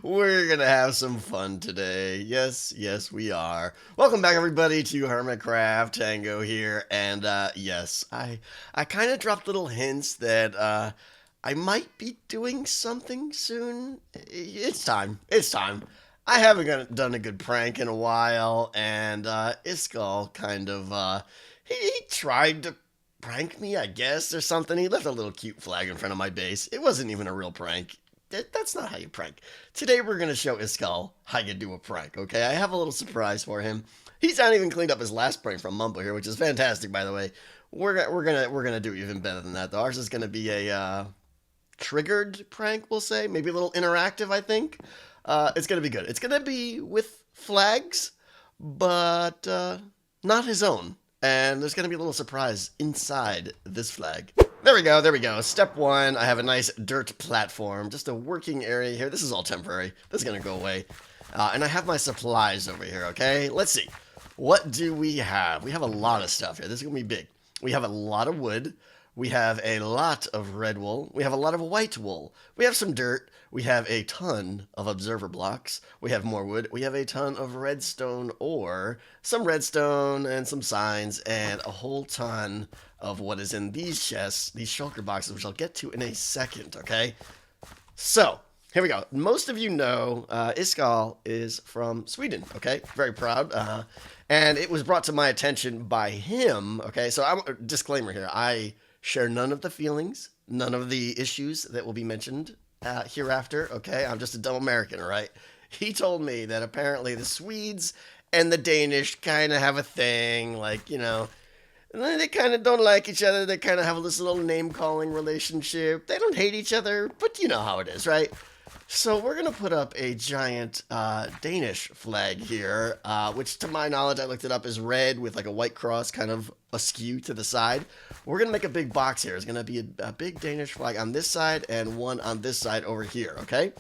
We're gonna have some fun today. Yes, yes, we are. Welcome back, everybody, to Hermitcraft. Tango here, and yes, I kind of dropped little hints that I might be doing something soon. It's time. It's time. I haven't done a good prank in a while, and Iskall kind of he tried to prank me, I guess, or something. He left a little cute flag in front of my base. It wasn't even a real prank. That's not how you prank. Today we're gonna show Iskall how you do a prank. Okay, I have a little surprise for him. He's not even cleaned up his last prank from Mumble here, which is fantastic, by the way. We're gonna do even better than that. Though ours is gonna be a triggered prank, we'll say, maybe a little interactive. I think it's gonna be good. It's gonna be with flags, but not his own. And there's going to be a little surprise inside this flag. There we go, there we go. Step one, I have a nice dirt platform, just a working area here. This is all temporary. This is going to go away. And I have my supplies over here, okay? Let's see. What do we have? We have a lot of stuff here. This is going to be big. We have a lot of wood. We have a lot of red wool. We have a lot of white wool. We have some dirt. We have a ton of observer blocks. We have more wood. We have a ton of redstone ore, some redstone and some signs, and a whole ton of what is in these chests, these shulker boxes, which I'll get to in a second, okay? So, here we go. Most of you know Iskall is from Sweden, okay? Very proud. And it was brought to my attention by him, okay? So, disclaimer here. I share none of the feelings, none of the issues that will be mentioned hereafter, okay? I'm just a dumb American, all right? He told me that apparently the Swedes and the Danish kind of have a thing, like, you know, they kind of don't like each other. They kind of have this little name-calling relationship. They don't hate each other, but you know how it is, right? So we're going to put up a giant Danish flag here, which to my knowledge, I looked it up, is red with like a white cross kind of askew to the side. We're going to make a big box here. It's going to be a big Danish flag on this side and one on this side over here, okay?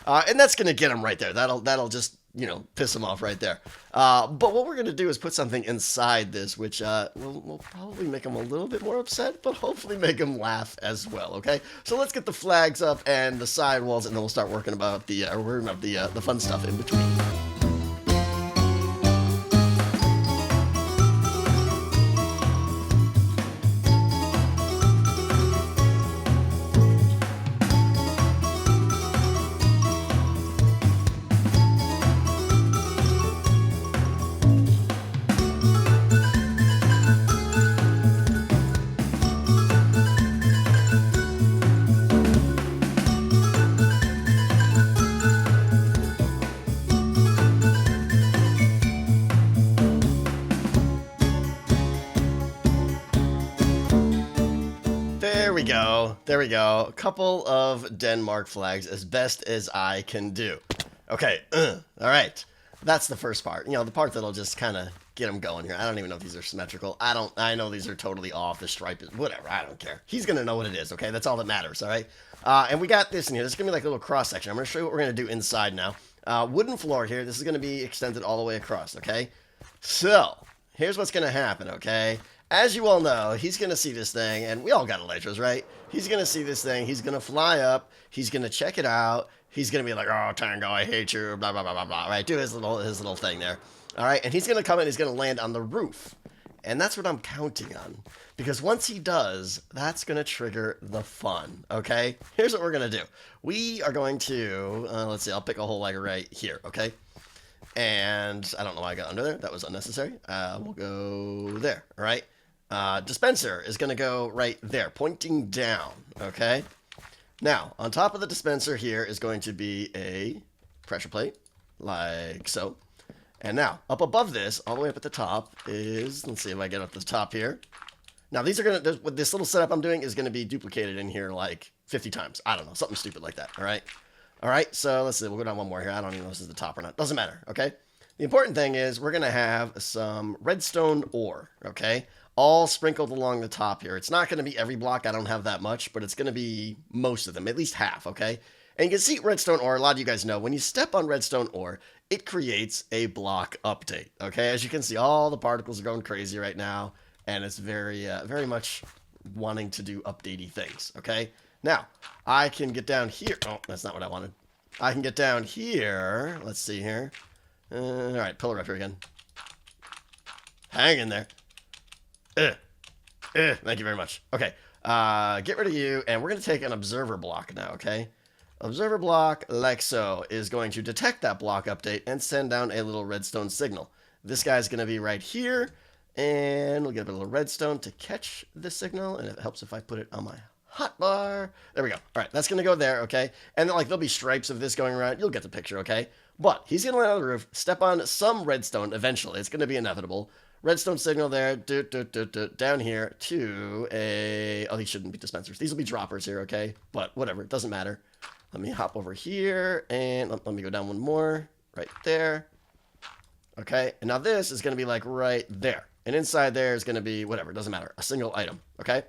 And that's going to get them right there. That'll just, you know, piss them off right there. But what we're going to do is put something inside this, which will probably make them a little bit more upset, but hopefully make them laugh as well, okay? So let's get the flags up and the side walls, and then we'll start working about the fun stuff in between. There we go. A couple of Denmark flags as best as I can do. Okay, all right. That's the first part. You know, the part that'll just kind of get them going here. I don't even know if these are symmetrical. I know these are totally off. The stripe is whatever. I don't care. He's going to know what it is, okay? That's all that matters, all right? And we got this in here. This is going to be like a little cross section. I'm going to show you what we're going to do inside now. Wooden floor here. This is going to be extended all the way across, okay? So, here's what's going to happen, okay? As you all know, he's going to see this thing, and we all got elytras, right? He's going to see this thing. He's going to fly up. He's going to check it out. He's going to be like, oh, Tango, I hate you, blah, blah, blah, blah, blah, right? Do his little thing there. All right, and he's going to come in. He's going to land on the roof, and that's what I'm counting on, because once he does, that's going to trigger the fun, okay? Here's what we're going to do. We are going to, let's see, I'll pick a hole like right here, okay? And I don't know why I got under there. That was unnecessary. We'll go there, all right? Dispenser is going to go right there, pointing down, okay? Now, on top of the dispenser here is going to be a pressure plate, like so. And now, up above this, all the way up at the top is, let's see if I get up to the top here. Now, these are going to, this little setup I'm doing is going to be duplicated in here like 50 times. I don't know, something stupid like that, all right? All right, so let's see, we'll go down one more here. I don't even know if this is the top or not. Doesn't matter, okay? The important thing is we're going to have some redstone ore, okay? All sprinkled along the top here. It's not going to be every block. I don't have that much, but it's going to be most of them, at least half, okay? And you can see redstone ore, a lot of you guys know, when you step on redstone ore, it creates a block update, okay? As you can see, all the particles are going crazy right now, and it's very much wanting to do updatey things, okay? Now, I can get down here. Oh, that's not what I wanted. I can get down here. Let's see here. All right, pillar up here again. Hang in there. Thank you very much. Okay, get rid of you, and we're going to take an observer block now, okay? Observer block, like so, is going to detect that block update and send down a little redstone signal. This guy's going to be right here, and we'll get a little redstone to catch the signal, and it helps if I put it on my hotbar. There we go. All right, that's going to go there, okay? And then, like, there'll be stripes of this going around. You'll get the picture, okay? But he's going to land on the roof, step on some redstone eventually. It's going to be inevitable. Redstone signal there, down here to a... Oh, these shouldn't be dispensers. These will be droppers here, okay? But whatever, it doesn't matter. Let me hop over here, and let me go down one more, right there. Okay, and now this is going to be like right there. And inside there is going to be, whatever, it doesn't matter, a single item, okay?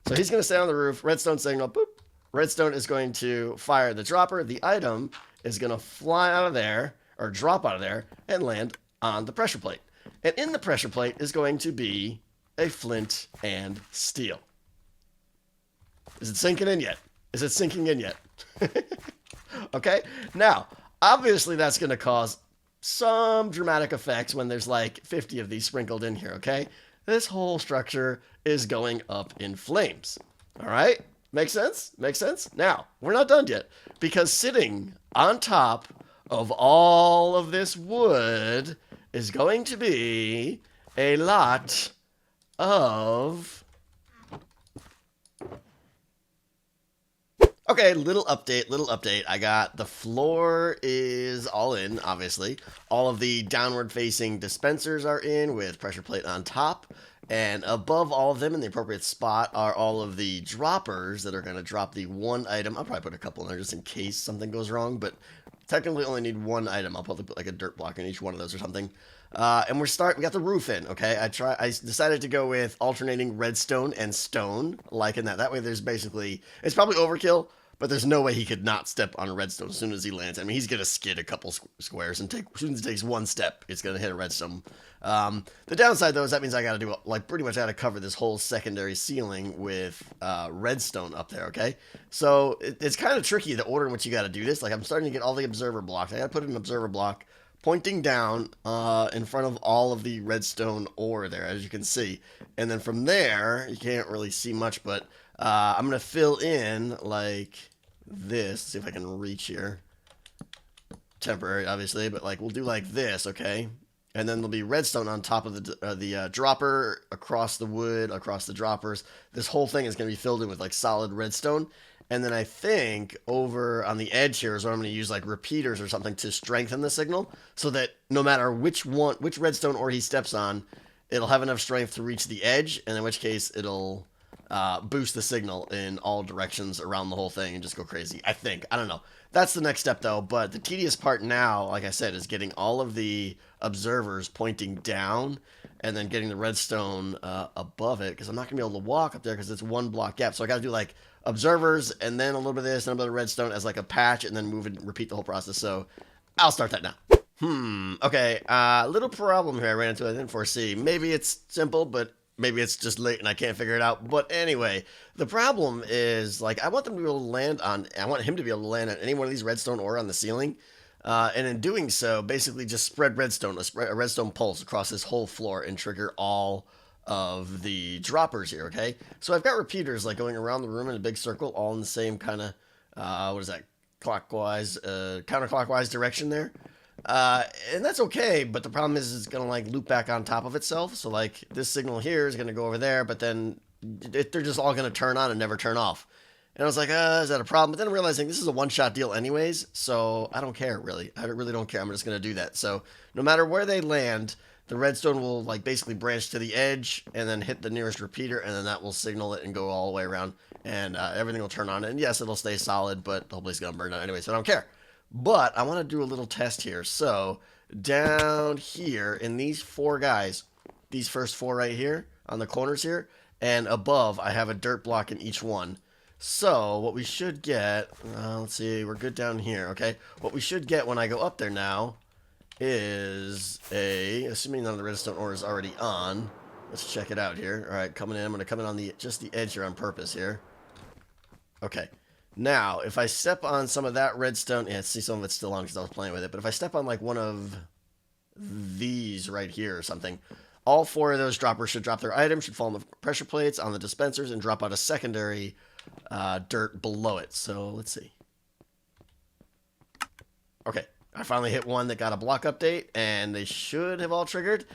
So he's going to stay on the roof, redstone signal, boop. Redstone is going to fire the dropper. The item is going to fly out of there, or drop out of there, and land on the pressure plate. And in the pressure plate is going to be a flint and steel. Is it sinking in yet? Is it sinking in yet? Okay, now, obviously that's going to cause some dramatic effects when there's like 50 of these sprinkled in here, okay? This whole structure is going up in flames. All right? Make sense? Make sense? Now, we're not done yet, because sitting on top of all of this wood is going to be a lot of... Okay, little update. I got the floor is all in, obviously. All of the downward facing dispensers are in with pressure plate on top. And above all of them in the appropriate spot are all of the droppers that are going to drop the one item. I'll probably put a couple in there just in case something goes wrong, but technically only need one item. I'll probably put like a dirt block in each one of those or something. And we got the roof in, okay? I decided to go with alternating redstone and stone, like in that. That way there's basically, it's probably overkill, but there's no way he could not step on a redstone as soon as he lands. I mean, he's going to skid a couple squares, and as soon as he takes one step, it's going to hit a redstone. The downside, though, is that means I got to do, like, pretty much got to cover this whole secondary ceiling with redstone up there, okay? So it's kind of tricky, the order in which you got to do this. Like, I'm starting to get all the observer blocks. I got to put an observer block pointing down in front of all of the redstone ore there, as you can see. And then from there, you can't really see much, but I'm going to fill in like this. See if I can reach here. Temporary, obviously, but like we'll do like this, okay? And then there'll be redstone on top of the dropper, across the wood, across the droppers. This whole thing is going to be filled in with like solid redstone. And then I think over on the edge here is where I'm going to use like repeaters or something to strengthen the signal, so that no matter which redstone ore he steps on, it'll have enough strength to reach the edge, and in which case it'll boost the signal in all directions around the whole thing and just go crazy. I think. I don't know. That's the next step, though. But the tedious part now, like I said, is getting all of the observers pointing down and then getting the redstone above it, because I'm not going to be able to walk up there because it's one block gap. So I got to do like observers and then a little bit of this and a little bit of redstone as like a patch, and then move and repeat the whole process. So I'll start that now. Okay, little problem here I ran into I didn't foresee. Maybe it's simple, but maybe it's just late and I can't figure it out. But anyway, the problem is, like, I want them to be able to land on, I want him to be able to land on any one of these redstone ore on the ceiling. And in doing so, basically just spread redstone, a redstone pulse across this whole floor and trigger all of the droppers here, okay? So I've got repeaters, like, going around the room in a big circle, all in the same kind of, what is that, clockwise, counterclockwise direction there. And that's okay, but the problem is it's going to like loop back on top of itself. So like this signal here is going to go over there, but then they're just all going to turn on and never turn off. And I was like, is that a problem? But then I'm realizing this is a one-shot deal anyways, so I don't care really. I really don't care. I'm just going to do that. So no matter where they land, the redstone will like basically branch to the edge and then hit the nearest repeater, and then that will signal it and go all the way around, and everything will turn on. And yes, it'll stay solid, but the whole place is going to burn down anyway, so I don't care. But I want to do a little test here. So down here in these four guys, these first four right here on the corners here, and above I have a dirt block in each one. So what we should get, let's see, we're good down here, okay? What we should get when I go up there now is assuming none of the redstone ore is already on, let's check it out here. All right, coming in, I'm going to come in on just the edge here on purpose here. Okay. Now, if I step on some of that redstone, yeah, see, some of it's still on because I was playing with it, but if I step on like one of these right here or something, all 4 of those droppers should drop their items, should fall on the pressure plates, on the dispensers, and drop out a secondary dirt below it. So let's see. Okay, I finally hit one that got a block update, and they should have all triggered.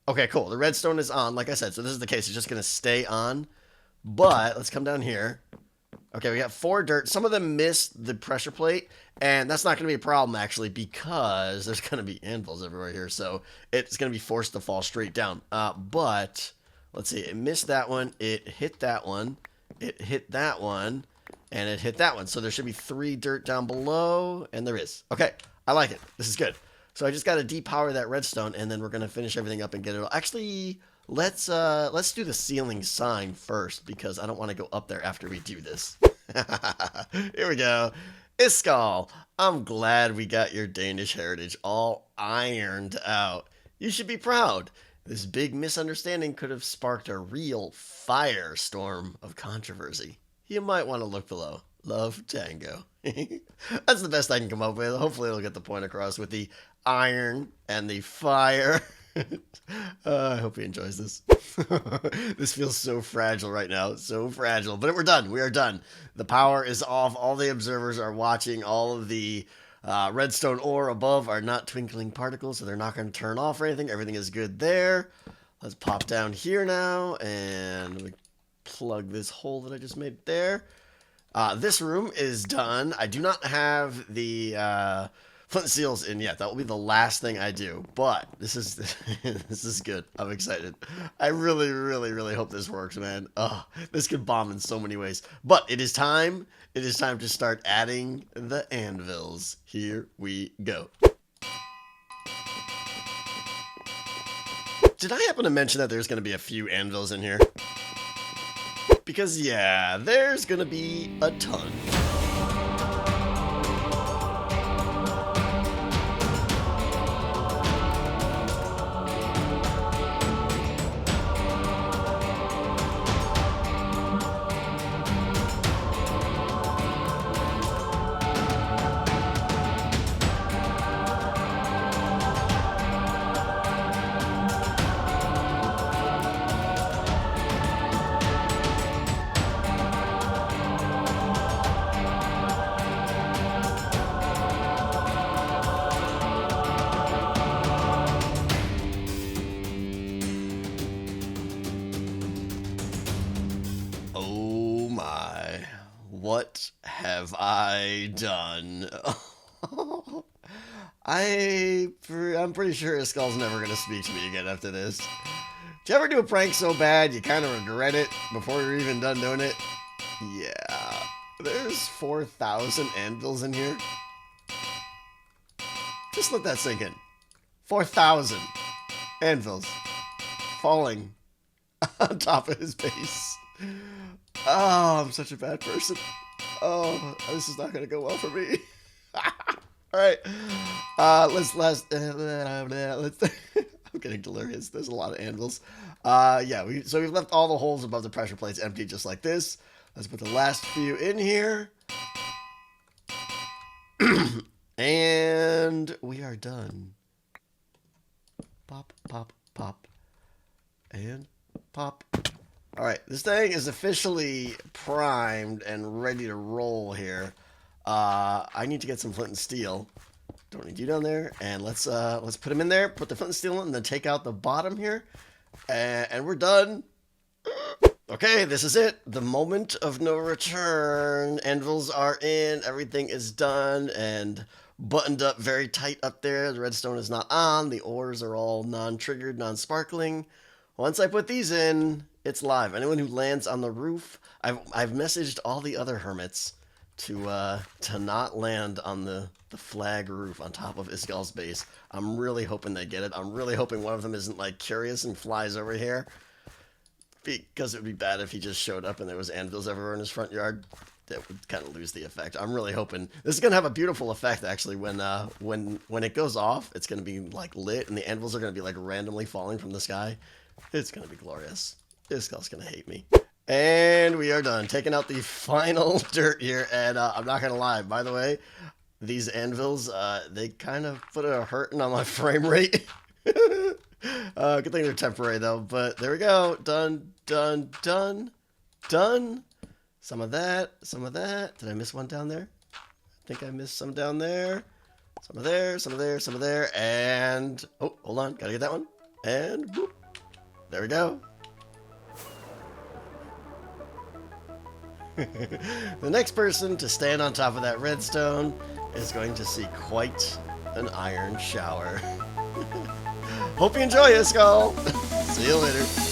Okay, cool. The redstone is on, like I said, so this is the case. It's just going to stay on. But let's come down here. Okay, we got 4 dirt. Some of them missed the pressure plate, and that's not going to be a problem, actually, because there's going to be anvils everywhere here, so it's going to be forced to fall straight down. But, let's see, it missed that one, it hit that one, it hit that one, and it hit that one. So there should be 3 dirt down below, and there is. Okay, I like it. This is good. So I just got to depower that redstone, and then we're going to finish everything up and get it all. Actually, let's do the ceiling sign first, because I don't want to go up there after we do this. Here we go. Iskall, I'm glad we got your Danish heritage all ironed out. You should be proud. This big misunderstanding could have sparked a real firestorm of controversy. You might want to look below. Love, Tango. That's the best I can come up with. Hopefully it'll get the point across with the iron and the fire. I hope he enjoys this. This feels so fragile right now. So fragile. But we're done. We are done. The power is off. All the observers are watching. All of the redstone ore above are not twinkling particles, so they're not going to turn off or anything. Everything is good there. Let's pop down here now, and we plug this hole that I just made there. This room is done. I do not have the flint seals in yet. That will be the last thing I do. But this is this is good. I'm excited. I really, really, really hope this works, man. Oh, this could bomb in so many ways. But it is time. It is time to start adding the anvils. Here we go. Did I happen to mention that there's going to be a few anvils in here? Because, yeah, there's going to be a ton. What have I done? I'm pretty sure Iskall's never going to speak to me again after this. Did you ever do a prank so bad you kind of regret it before you're even done doing it? Yeah. There's 4,000 anvils in here. Just let that sink in. 4,000 anvils falling on top of his base. Oh, I'm such a bad person. Oh, this is not going to go well for me. All right. Let's I'm getting delirious. There's a lot of anvils. Yeah, we've left all the holes above the pressure plates empty just like this. Let's put the last few in here. And we are done. Pop, pop, pop. And pop. All right, this thing is officially primed and ready to roll here. I need to get some flint and steel. Don't need you down there. And let's put them in there. Put the flint and steel in, and then take out the bottom here, and we're done. Okay, this is it. The moment of no return. Anvils are in. Everything is done and buttoned up very tight up there. The redstone is not on. The ores are all non-triggered, non-sparkling. Once I put these in, it's live. Anyone who lands on the roof, I've messaged all the other hermits to not land on the flag roof on top of Iskall's base. I'm really hoping they get it. I'm really hoping one of them isn't like curious and flies over here, because it would be bad if he just showed up and there was anvils everywhere in his front yard. That would kind of lose the effect. I'm really hoping this is gonna have a beautiful effect actually when it goes off. It's gonna be like lit and the anvils are gonna be like randomly falling from the sky. It's gonna be glorious. Iskall's gonna hate me. And we are done. Taking out the final dirt here. And I'm not going to lie. By the way, these anvils, they kind of put a hurting on my frame rate. Good thing they're temporary, though. But there we go. Done, done, done, done. Some of that, some of that. Did I miss one down there? I think I missed some down there. Some of there, some of there, some of there. And, oh, hold on. Gotta get that one. And, boop. There we go. The next person to stand on top of that redstone is going to see quite an iron shower. Hope you enjoy, Iskall. See you later.